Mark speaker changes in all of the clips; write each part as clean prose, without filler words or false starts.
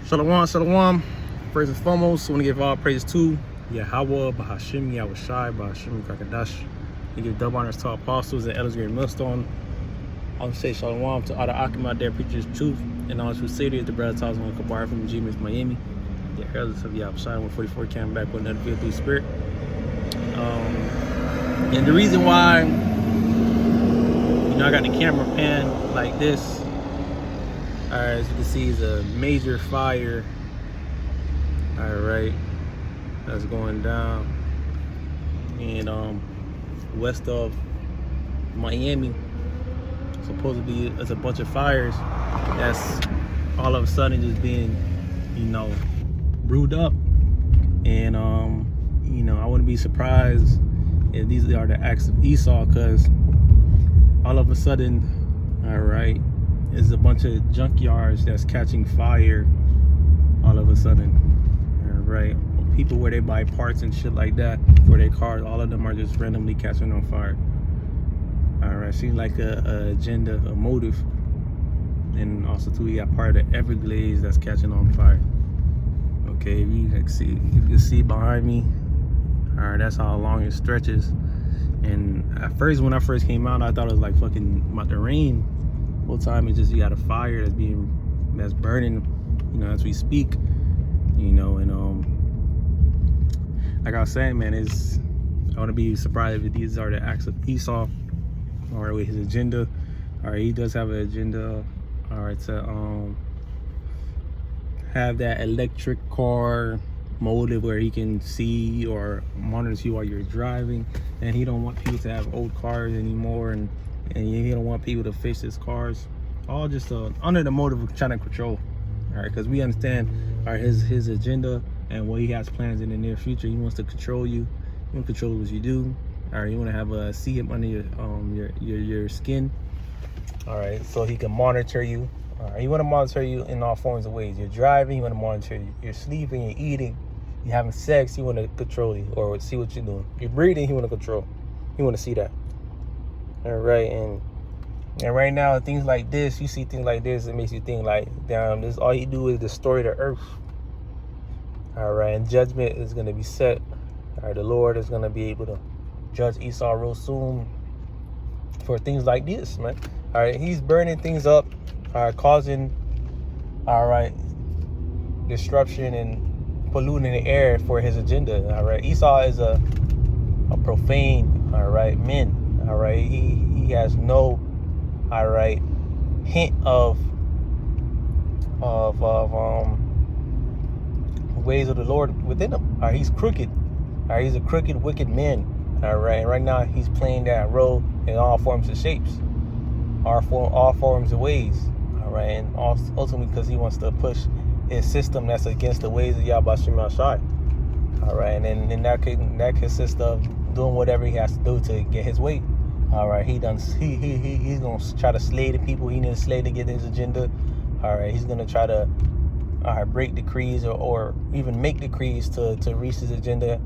Speaker 1: Shalom, shalom. First and foremost, I want to give all praise to Yahweh, Bahashim, Yahushai, Bahashim, Kakadash. We give double honors to our apostles and elders here in Millstone. I want to say shalom to all the Akim out there, preachers of truth, and all true cities, the brother Tazman Kabar from G-Mix, Miami. The heralds of Yahushai, 144 came back with another field through spirit. And the reason why, I got the camera pan like this, as you can see, is a major fire. Alright, that's going down. And west of Miami, supposedly there's a bunch of fires that's all of a sudden just being, brewed up. And I wouldn't be surprised if these are the acts of Esau, because all of a sudden, alright, there's a bunch of junkyards that's catching fire all of a sudden. Right, people where they buy parts and shit like that for their cars, all of them are just randomly catching on fire. All right, seems like a agenda, a motive. And also too, we got part of the Everglades that's catching on fire. Okay, if you can see behind me, all right, that's how long it stretches. And at first, when I first came out, I thought it was like fucking about to rain. The whole time it's just, you got a fire that's burning, as we speak. And like I was saying, man, I want to be surprised if these are the acts of Esau, or with his agenda. All right, he does have an agenda, all right, to have that electric car motive where he can see or monitor you while you're driving, and he don't want people to have old cars anymore, and he don't want people to fix his cars, all just under the motive of trying to control. All right, because we understand, all right, his agenda and what he has plans in the near future. He wants to control you. He wants to control what you do. All right, you want to have see him under your skin. All right, so he can monitor you. All right, you want to monitor you in all forms of ways. You're driving, you want to monitor you. You're sleeping, you're eating, you're having sex, you want to control you or see what you're doing. You're breathing, you want to control. You want to see that. All right, and right now, things like this, you see things like this, it makes you think like, damn, this all you do is destroy the earth. All right, and judgment is going to be set. All right, the Lord is going to be able to judge Esau real soon for things like this, man. All right, he's burning things up, all right, causing, all right, disruption and polluting the air for his agenda. All right, Esau is a profane, all right, man. All right, he has no, all right, hint of ways of the Lord within him. All right, he's crooked. All right, he's a crooked, wicked man. All right, and right now he's playing that role in all forms and shapes, all forms and ways. All right, and ultimately because he wants to push his system that's against the ways of Yahweh Shem Shai. All right, and then that consists of doing whatever he has to do to get his way. All right, he's gonna try to slay the people he needs to slay to get his agenda. All right, he's gonna try to break decrees or even make decrees to reach his agenda.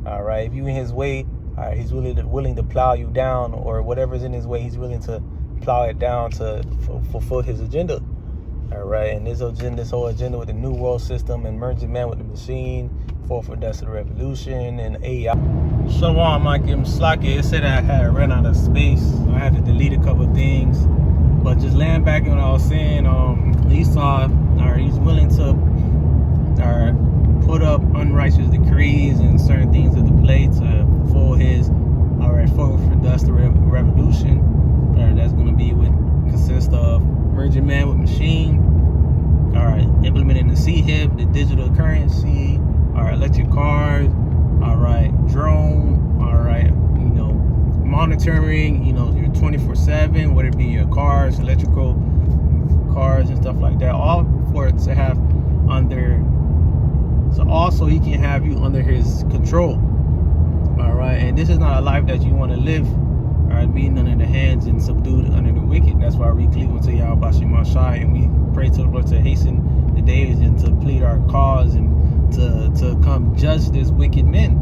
Speaker 1: All right, if you in his way, all right, he's willing to plow you down, or whatever's in his way, he's willing to plow it down to fulfill his agenda. All right, and this whole agenda with the new world system and merging man with the machine, fourth industrial revolution, and AI. Shalom, Mike. Slacky. It said I had ran out of space. I had to delete a couple of things, but just laying back on what I was saying, Esau, he's willing to put up unrighteous decrees and certain things into play to fulfill his fourth industrial revolution. That's going to be consist of merging man with machine. All right, implementing the CHIP, the digital currency, electric cars, drone, monitoring, your 24/7, whether it be your cars, electrical cars and stuff like that, all for it to have under, so also he can have you under his control. All right, and this is not a life that you want to live, all right, being under the hands and subdued under the wicked. That's why we cleave unto Yahweh Shem Shai, and we pray to the Lord to hasten the days and to plead our cause and to come judge this wicked men.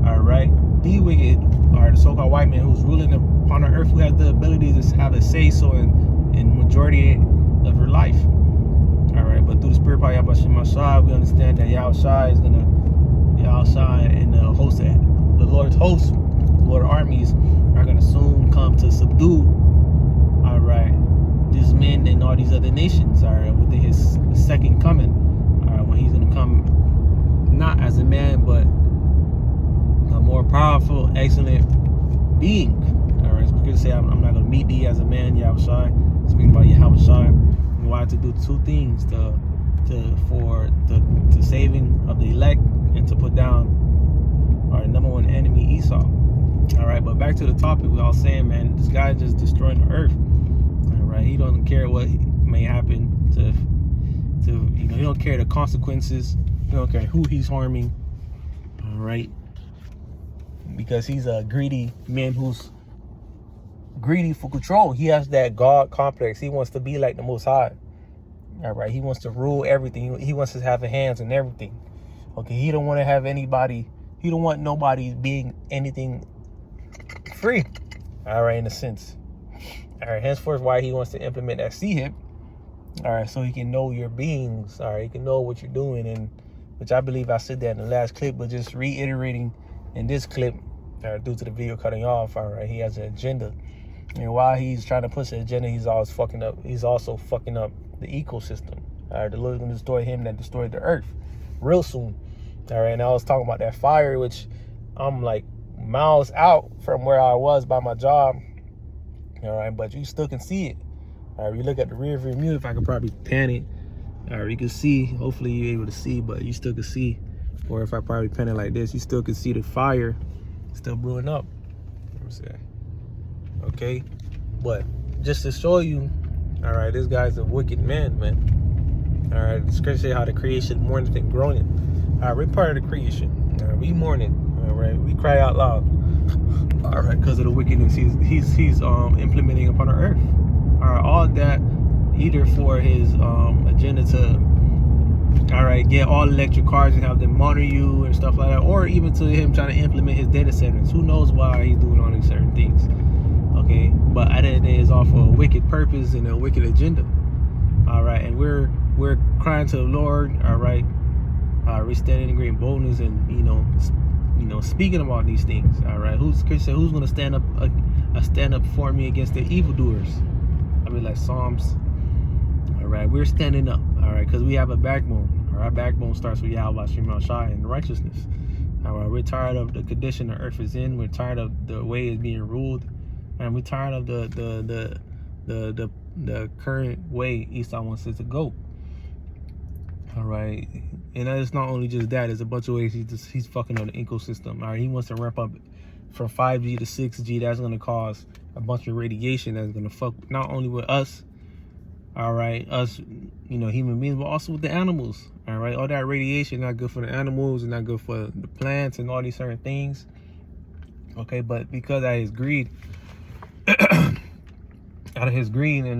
Speaker 1: All right, the wicked are the so-called white man who's ruling upon the earth, who has the ability to have a say so in majority of your life. All right, but through the spirit power Yahweh Shai, we understand that Yahweh is gonna, Yahweh and the host, the Lord's host, Lord armies are gonna soon come to subdue, all right, these men and all these other nations, all right, within his second coming, all right, when he's gonna come not as a man, but a more powerful, excellent being. All right, because say I'm not gonna meet thee as a man, Yahweh Shai. Speaking about Yahweh Shai, we want to do two things: to saving of the elect, and to put down our number one enemy, Esau. All right, but back to the topic, we all saying, man, this guy just destroying the earth. All right, he doesn't care what may happen to he don't care the consequences. He don't care who he's harming. All right, because he's a greedy man who's greedy for control. He has that God complex. He wants to be like the Most High. All right, he wants to rule everything. He wants to have the hands in everything. Okay, he don't want to have anybody. He don't want nobody being anything free. All right, in a sense. All right, henceforth, why he wants to implement that C-hip. All right, so he can know your beings. All right, he can know what you're doing, and which I believe I said that in the last clip, but just reiterating in this clip, due to the video cutting off. All right, he has an agenda, and while he's trying to push the agenda, he's always fucking up. He's also fucking up the ecosystem. All right, the Lord's gonna destroy him that destroyed the earth real soon. All right, and I was talking about that fire, which I'm like miles out from where I was by my job. All right, but you still can see it. All right, you look at the rear view mirror, if I could probably pan it. All right, you can see, hopefully you're able to see, but you still can see, or if I probably pan it like this, you still can see the fire still brewing up. Let me see. Okay, but just to show you, all right, this guy's a wicked man. All right, the scripture say how the creation mourneth and groaneth. All right, we're part of the creation. All right, we mourn it. All right, we cry out loud. All right, because of the wickedness he's implementing upon our earth. All right, all that either for his agenda to, all right, get all electric cars and have them monitor you and stuff like that, or even to him trying to implement his data centers. Who knows why he's doing all these certain things? Okay, but at the end of the day, it's all for a wicked purpose and a wicked agenda. All right, and we're crying to the Lord. All right, we're standing in great boldness and you know speaking about these things. All right, who's going to stand up for me against the evildoers? I mean, like Psalms. All right, we're standing up. All right, because we have a backbone. Our backbone starts with Yahweh Shai and righteousness. All right, we're tired of the condition the earth is in. We're tired of the way it's being ruled, and we're tired of the current way Esau wants it to go. All right, and it's not only just that. There's a bunch of ways he's fucking on the ecosystem. All right, he wants to ramp up from 5G to 6G. That's going to cause a bunch of radiation that's going to fuck not only with us, all right, us, human beings, but also with the animals. All right, all that radiation not good for the animals and not good for the plants and all these certain things. Okay, but because of his greed, and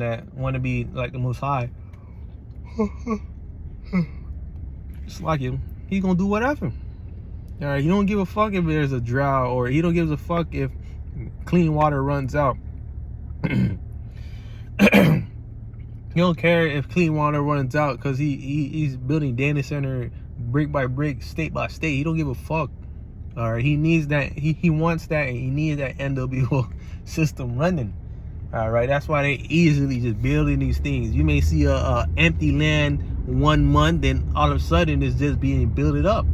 Speaker 1: that want to be like the Most High, it's like him. He's gonna do whatever. All right, he don't give a fuck if there's a drought, or he don't give a fuck if clean water runs out. He don't care if clean water runs out because he's building data center brick by brick, state by state. He don't give a fuck. All right, he needs that. He wants that, and he needs that NWO system running. All right, that's why they easily just building these things. You may see a empty land 1 month, then all of a sudden it's just being built up.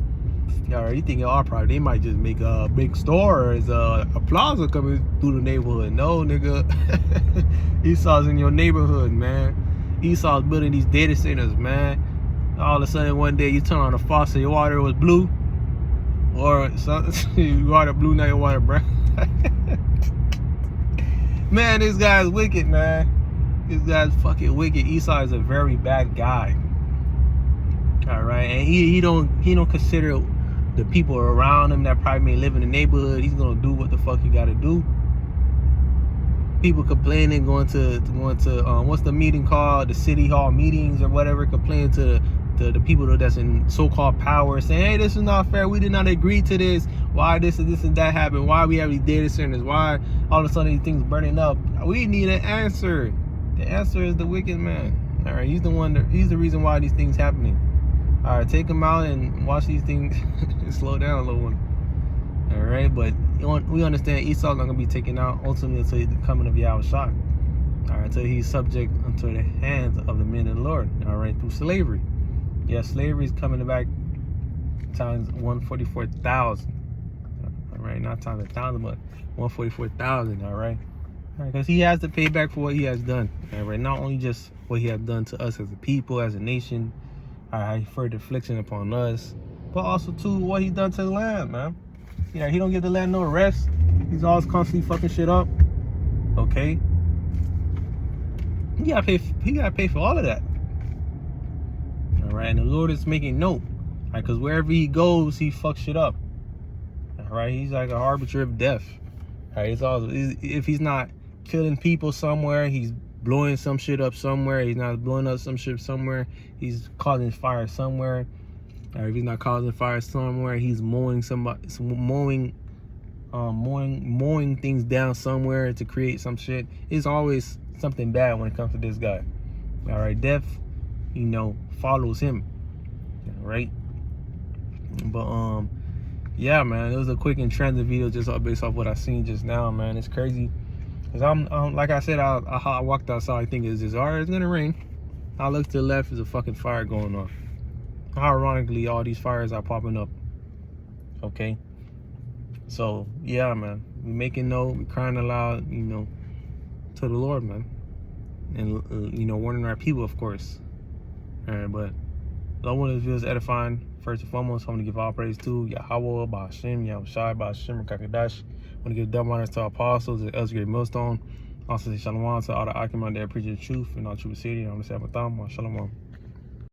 Speaker 1: All right, you think our product, they might just make a big store or is a plaza coming through the neighborhood. No, nigga. Esau's in your neighborhood, man. Esau's building these data centers, man. All of a sudden one day you turn on the faucet, your water was blue, or you water blue, now your water brown. Man, this guy's wicked, man. This guy's fucking wicked. Esau is a very bad guy. All right, and he don't consider the people around him that probably may live in the neighborhood. He's gonna do what the fuck he gotta do. People complaining, going to what's the meeting called, the city hall meetings or whatever, complaining to the people that's in so-called power, saying, hey, this is not fair, we did not agree to this, why this and this and that happened, why we have these data centers, why all of a sudden these things burning up. We need an answer. The answer is the wicked man. All right, he's the reason why these things happening. All right, take him out and watch these things slow down a little one. All right, but we understand Esau not gonna be taken out ultimately until the coming of Yahushua. All right, until he's subject unto the hands of the men of the Lord. All right, through slavery. Yeah, slavery is coming back times 144,000. All right, not times 1,000, but 144,000. All right, because he has to pay back for what he has done. All right, not only just what he has done to us as a people, as a nation, all right, further affliction upon us, but also too what he done to the land, man. Yeah, he don't give the land no rest. He's always constantly fucking shit up. Okay, he gotta pay for all of that. All right, and the Lord is making note, right? Because wherever he goes, he fucks shit up. All right, he's like a harbinger of death. All right, if he's not killing people somewhere, he's blowing some shit up somewhere. He's not blowing up some shit somewhere. He's causing fire somewhere. Or if he's not causing fire somewhere, he's mowing things down somewhere to create some shit. It's always something bad when it comes to this guy. All right, death, follows him. All right, but yeah, man, it was a quick and transit video just based off what I seen just now, man. It's crazy. Cause I'm like I said, I walked outside thinking it's gonna rain. I look to the left, there's a fucking fire going on. Ironically, all these fires are popping up. Okay, so yeah, man, we making note, we crying aloud, to the Lord, man, and warning our people, of course. All right, but I want this video is edifying. First and foremost, I want to give all praise to Yahweh, Ba'ashem, Yahushai, Ba'ashem, Kakadash. I want to give double honors to our apostles, the Elder Great Millstone. Also say shalom to all the Akim out there preaching the truth and all truth city. And I'm going to say, Shalom.